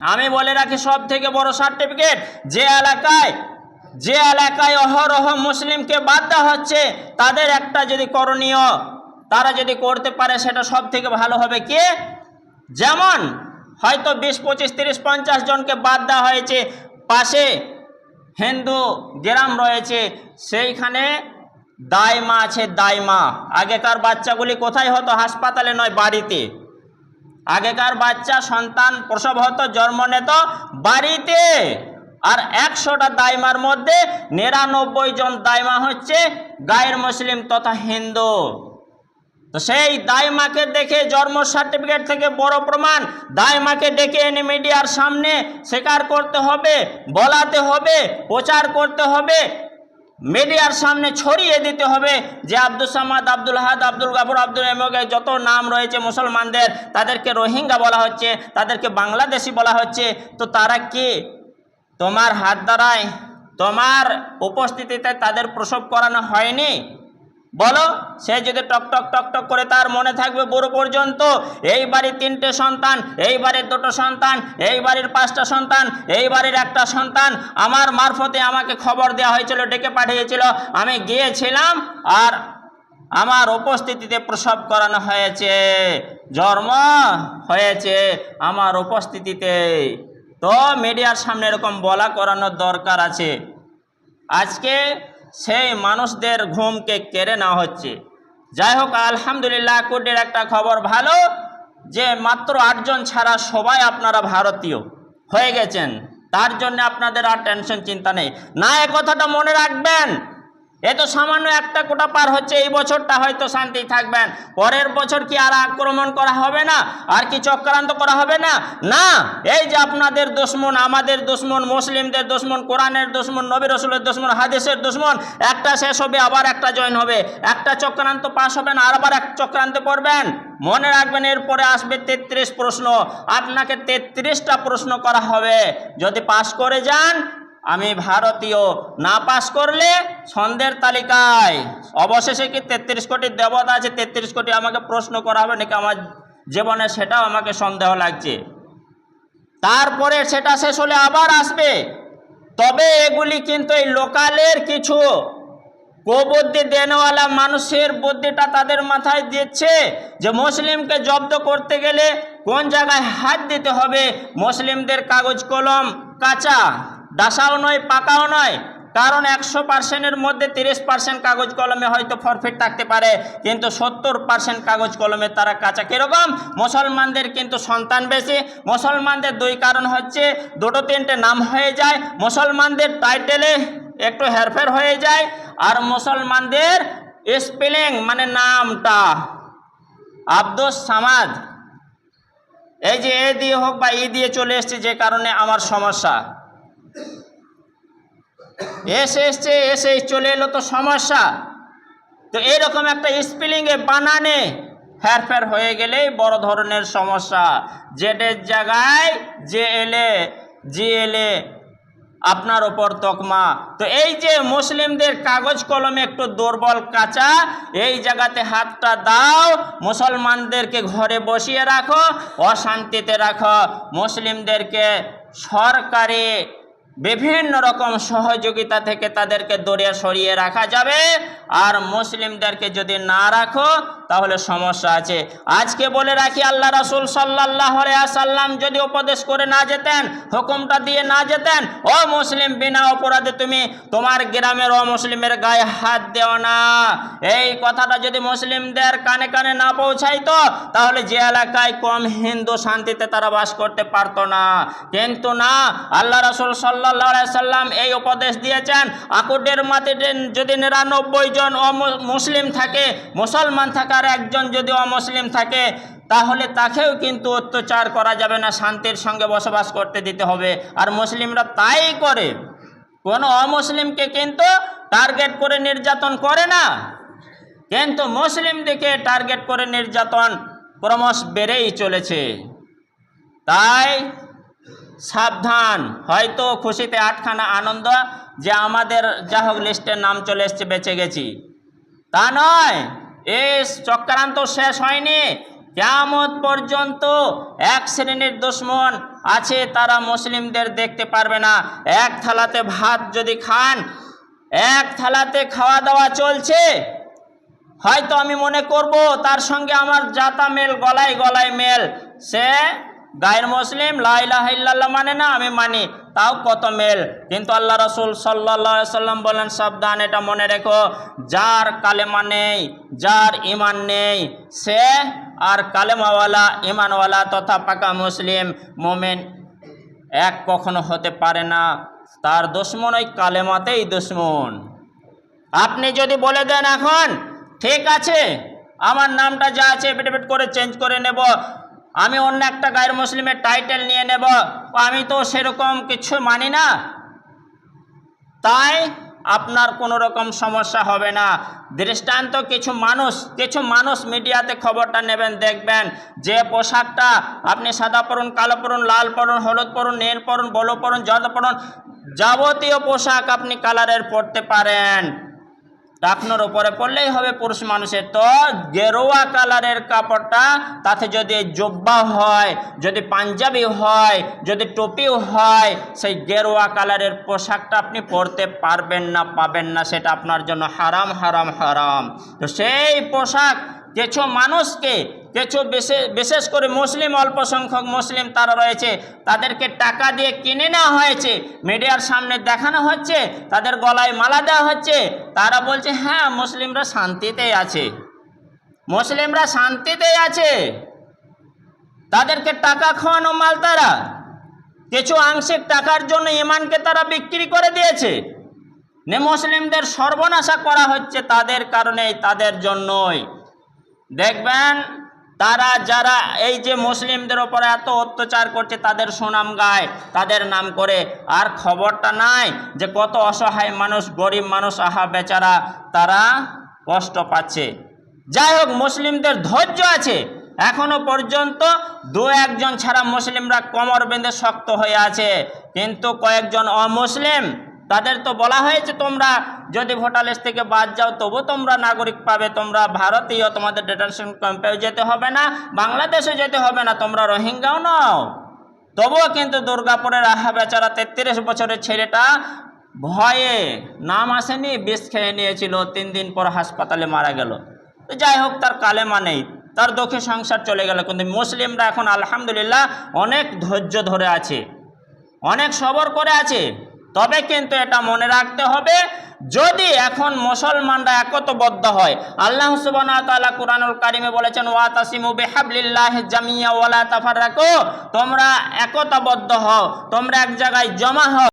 আমি বলে রাখি, সব থেকে বড় সার্টিফিকেট যে এলাকায় অহরহ মুসলিমকে বাদ দেওয়া হচ্ছে, তাদের একটা যদি করণীয় তারা যদি করতে পারে, সেটা সব থেকে ভালো হবে। কি? যেমন হয়তো 20, 25, 30, 50 জনকে বাদ দেওয়া হয়েছে, পাশে হিন্দু গ্রাম রয়েছে, সেইখানে দাইমা আছে। দাইমা, আগেকার বাচ্চাগুলি কোথায় হতো? হাসপাতালে নয়, বাড়িতে। আগেকার বাচ্চা সন্তান প্রসব হতো, জন্ম নিত বাড়িতে। আর 100টা দাইমার মধ্যে 99 জন দাইমা হচ্ছে গায়ের মুসলিম তথা হিন্দু। তো সেই দাইমাকে দেখে, জন্ম সার্টিফিকেট থেকে বড় প্রমাণ, দাইমাকে ডেকে এনে মিডিয়ার সামনে স্বীকার করতে হবে, বলাতে হবে, প্রচার করতে হবে, মিডিয়ার সামনে ছড়িয়ে দিতে হবে যে আব্দুল সামাদ, আব্দুল হাদ, আব্দুল গাফুর, আব্দুল এমগে যত নাম রয়েছে মুসলমানদের, তাদেরকে রোহিঙ্গা বলা হচ্ছে, তাদেরকে বাংলাদেশি বলা হচ্ছে। তো তারা কি তোমার হাত দ্বারায়, তোমার উপস্থিতিতে তাদের প্রসব করানো হয়নি? বলো। সে যদি টক টক টক টক করে তার মনে থাকবে বুড়ো পর্যন্ত, এই বাড়ির 3টে সন্তান, এই বাড়ির 2টো সন্তান, এই বাড়ির 5টা সন্তান, এই বাড়ির 1টা সন্তান, আমার মারফতে আমাকে খবর দেওয়া হয়েছিল, ডেকে পাঠিয়েছিল, আমি গিয়েছিলাম, আর আমার উপস্থিতিতে প্রসব করানো হয়েছে, জন্ম হয়েছে আমার উপস্থিতিতে। তো মিডিয়ার সামনে এরকম বলা করানোর দরকার আছে। আজকে সেই মানুষদের ঘুমকে কেড়ে নেওয়া হচ্ছে। যাই হোক, আলহামদুলিল্লাহ, কোর্টের একটা খবর ভালো যে মাত্র 8 জন ছাড়া সবাই আপনারা ভারতীয় হয়ে গেছেন। তার জন্য আপনাদের আর টেনশন, চিন্তা নেই। না, এ কথাটা মনে রাখবেন। এ তো সামান্য একটা কোটা পার হচ্ছে, এই বছরটা হয়তো শান্তি থাকবেন, পরের বছর কি আর আক্রমণ করা হবে না? আর কি চক্রান্ত করা হবে না? না, এই যে আপনাদের দুশমন, আমাদের দুশমন, মুসলিমদের দুশমন, কোরআনের দুশমন, নবী রাসূলের দুশমন, হাদিসের দুশমন, একটা শেষ হবে, আবার একটা জয়েন হবে, একটা চক্রান্ত পাস হবে না, আবার এক চক্রান্তে পড়বেন। মনে রাখবেন, এরপরে আসবে 33 প্রশ্ন, আপনাকে 33টা প্রশ্ন করা হবে। যদি পাস করে যান, আমি ভারতীয়, না পাস করলে সন্দেহের তালিকায়। অবশেষে কি 33 কোটি দেবতা আছে, 33 কোটি আমাকে প্রশ্ন করা হবে নাকি আমার জীবনে, সেটাও আমাকে সন্দেহ লাগছে। তারপরে সেটা শেষ হলে আবার আসবে। তবে এগুলি কিন্তু এই লোকালের কিছু কুবুদ্ধি দেনওয়ালা মানুষের বুদ্ধিটা তাদের মাথায় দিচ্ছে যে মুসলিমকে জব্দ করতে গেলে কোন জায়গায় হাত দিতে হবে। মুসলিমদের কাগজ কলম কাঁচা, ডাসাও নয়, পাকাও নয়। কারণ 100%-এর মধ্যে 30% কাগজ কলমে হয়তো ফরফিট থাকতে পারে, কিন্তু 70% কাগজ কলমে তারা কাঁচা। কীরকম? মুসলমানদের কিন্তু সন্তান বেশি। মুসলমানদের 2 কারণ হচ্ছে, 2-3টে নাম হয়ে যায়, মুসলমানদের টাইটেলে একটু হেরফের হয়ে যায়, আর মুসলমানদের স্পেলিং মানে নামটা আব্দুস সামাদ, এই যে এ দিয়ে হোক বা ই দিয়ে চলে এসছে, যে কারণে আমার সমস্যা। এসে চলে এলো তো সমস্যা। তো এইরকম একটা স্পেলিংয়ে, বানানে হেরফের হয়ে গেলেই বড় ধরনের সমস্যা। জেডের জায়গায় জি এলে আপনার ওপর তকমা। তো এই যে মুসলিমদের কাগজ কলমে একটু দুর্বল, কাঁচা, এই জায়গাতে হাতটা দাও, মুসলমানদেরকে ঘরে বসিয়ে রাখো, অশান্তিতে রাখো। মুসলিমদেরকে সরকারি বিভিন্ন রকম সহযোগিতা থেকে তাদেরকে দূরে সরিয়ে রাখা যাবে, আর মুসলিমদেরকে যদি না রাখো তাহলে সমস্যা আছে। আজকে বলে রাখি, আল্লাহ রাসূল সাল্লাল্লাহু আলাইহি ওয়াসাল্লাম যদি উপদেশ করে না যেতেন, হুকুমটা দিয়ে না যেতেন, ও মুসলিম, বিনা অপরাধে তুমি তোমার গ্রামের অমুসলিমের গায়ে হাত দেও না, এই কথাটা যদি মুসলিমদের কানে কানে না পৌঁছাইতো, তাহলে যে এলাকায় কম হিন্দু শান্তিতে তারা বাস করতে পারতো না। কিন্তু না, আল্লাহ রাসূল সাল্লাল্লাহু আলাইহি ওয়াসাল্লাম এই উপদেশ দিয়েছেন, আকুটের মাটিতে যদি 99 জন মুসলিম থাকে, মুসলমান থাকার একজন যদি অমুসলিম থাকে, তাহলে তাকেও কিন্তু অত্যাচার করা যাবে না, শান্তির সঙ্গে বসবাস করতে দিতে হবে। আর মুসলিমরা তাই করে, কোনো অমুসলিমকে কিন্তু টার্গেট করে নির্যাতন করে না, কিন্তু মুসলিমদেরকে টার্গেট করে নির্যাতন ক্রমশ বেড়েই চলেছে। তাই সাবধান। হয়তো খুশিতে 8খানা আনন্দ যে আমাদের যা হোক লিস্টের নাম চলে এসছে, বেঁচে গেছি, তা নয়। এই চক্রান্ত শেষ হয়নি। কিয়ামত পর্যন্ত এক শ্রেণীর দুশমন আছে তারা মুসলিমদের দেখতে পারবে না। এক থালাতে ভাত যদি খান, এক থালাতে খাওয়া দাওয়া চলছে, হয়তো আমি মনে করব তার সঙ্গে আমার জাতা মেল, গলায় গলায় মেল, সে গায়ের মুসলিম, লা ইলাহা ইল্লাল্লাহ মানে না, আমি মানি, তাও কত মেল। কিন্তু আল্লাহ রাসূল সাল্লাল্লাহু আলাইহি সাল্লাম বলেন, সাবধান, এটা মনে রেখো, যার কালেমা নেই, যার ঈমান নেই, সে আর কালেমাওয়ালা, ঈমানওয়ালা তথা পাকা মুসলিম মুমিন এক কখনো হতে পারে না। তার দুশমন ওই কালেমাতেই দুশমন। আপনি যদি বলে দেন এখন ঠিক আছে আমার নামটা যা আছে এফিডেভিট করে চেঞ্জ করে নেব, আমি অন্য একটা গায়ের মুসলিমের টাইটেল নিয়ে নেব, আমি তো সেরকম কিছু মানি না, তাই আপনার কোনো রকম সমস্যা হবে না। দৃষ্টান্ত কিছু মানুষ মিডিয়াতে খবরটা নেবেন, দেখবেন যে পোশাকটা আপনি সাদা পরুন, কালো পরুন, লাল পরুন, হলুদ পরুন, নীল পরুন, ব্লু পরুন, জর্দা পরুন, যাবতীয় পোশাক আপনি কালারের পরতে পারেন, টাকনোর উপরে পড়লেই হবে পুরুষ মানুষের। তো গেরুয়া কালারের কাপড়টা, তাতে যদি জব্বা হয়, যদি পাঞ্জাবি হয়, যদি টুপিও হয়, সেই গেরুয়া কালারের পোশাকটা আপনি পরতে পারবেন না, পাবেন না, সেটা আপনার জন্য হারাম, হারাম, হারাম। তো সেই পোশাক কিছু মানুষকে, কিছু বিশেষ করে মুসলিম, অল্প সংখ্যক মুসলিম তারা রয়েছে, তাদেরকে টাকা দিয়ে কিনে নেওয়া হয়েছে, মিডিয়ার সামনে দেখানো হচ্ছে, তাদের গলায় মালা দেওয়া হচ্ছে, তারা বলছে হ্যাঁ মুসলিমরা শান্তিতেই আছে, মুসলিমরা শান্তিতেই আছে, তাদেরকে টাকা খাওয়ানো মাল। তারা কিছু আংশিক টাকার জন্য ইমানকে তারা বিক্রি করে দিয়েছে। মুসলিমদের সর্বনাশা করা হচ্ছে তাদের কারণেই, তাদের জন্যই। দেখবেন তারা যারা এই যে মুসলিমদের ওপরে এত অত্যাচার করছে, তাদের সুনাম গায়, তাদের নাম করে, আর খবরটা নাই যে কত অসহায় মানুষ, গরিব মানুষ, আহা বেচারা, তারা কষ্ট পাচ্ছে। যাই হোক, মুসলিমদের ধৈর্য আছে, এখনো পর্যন্ত দু একজন ছাড়া মুসলিমরা কোমর বেঁধে শক্ত হয়ে আছে। কিন্তু কয়েকজন অমুসলিম, তাদের তো বলা হয়েছে তোমরা যদি ভোটার লিস্ট থেকে বাদ যাও তবু তোমরা নাগরিক পাবে, তোমরা ভারতীয়, তোমাদের ডিটেনশন ক্যাম্পেও যেতে হবে না, বাংলাদেশে যেতে হবে না, তোমরা রোহিঙ্গাও নাও। তবুও কিন্তু দুর্গাপুরের আহা বেচারা 33 বছরের ছেলেটা ভয়ে, নাম আসেনি, বিষ খেয়ে নিয়েছিল, 3 দিন পর হাসপাতালে মারা গেল। তো যাই হোক, তার কালেমা নেই, তার দুঃখে সংসার চলে গেল। কিন্তু মুসলিমরা এখন আলহামদুলিল্লাহ অনেক ধৈর্য ধরে আছে, অনেক সবর করে আছে। তবে কিন্তু এটা মনে রাখতে হবে, যদি এখন মুসলমানরা একতাবদ্ধ হয়, আল্লাহ সুবহানাহু ওয়া তাআলা কুরআনুল কারীমে বলেছেন ওয়াতাসিমু বিহাবলিল্লাহি জামিয়া ওয়া লা তাফাররাকু, তোমরা একতাবদ্ধ হও, তোমরা এক জায়গায় জমা হও।